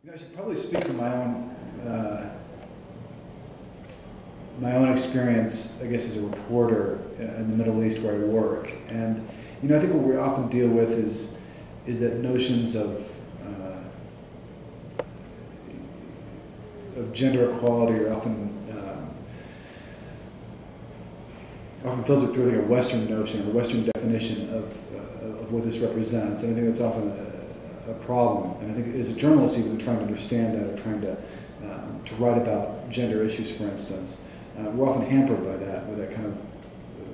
I should probably speak from my own experience, I guess, as a reporter in the Middle East where I work. And I think what we often deal with is that notions of gender equality are often filtered through like a Western notion or a Western definition of what this represents. And I think that's often a problem. And I think as a journalist, even trying to understand that or trying to write about gender issues, for instance, we're often hampered by that kind of,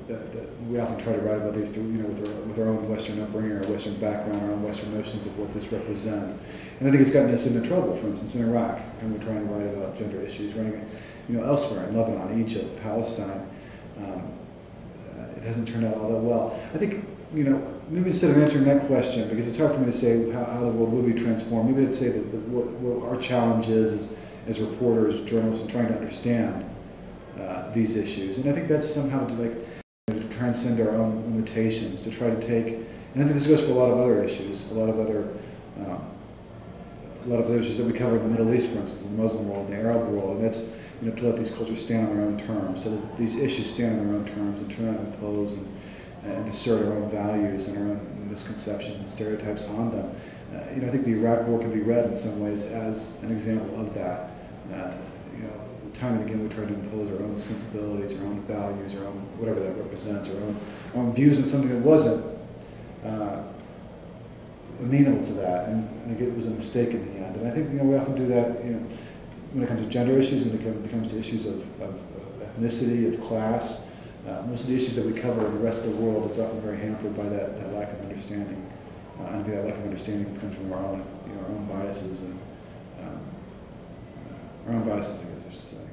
that we often try to write about these through, with our own Western upbringing, our Western background, our own Western notions of what this represents. And I think it's gotten us into trouble, for instance, in Iraq, and we're trying to write about gender issues, writing elsewhere, in Lebanon, Egypt, Palestine. It hasn't turned out all that well. I think, maybe instead of answering that question, because it's hard for me to say how the world will be transformed, maybe I'd say that what our challenge is as reporters, journalists, in trying to understand these issues. And I think that's somehow to transcend our own limitations, to try to take, and I think this goes for a lot of other issues, a lot of other issues that we cover in the Middle East, for instance, in the Muslim world, the Arab world, and that's to let these cultures stand on their own terms, so that these issues stand on their own terms and try to impose and assert our own values and our own misconceptions and stereotypes on them. I think the Iraq War can be read in some ways as an example of that. Time and again we try to impose our own sensibilities, our own values, our own whatever that represents, our own views on something that wasn't amenable to that, and I think it was a mistake in the end. And I think we often do that when it comes to gender issues, when it comes to issues of ethnicity, of class. Most of the issues that we cover in the rest of the world, it's often very hampered by that lack of understanding. I think that lack of understanding comes from our own biases and our own biases, I guess I should say.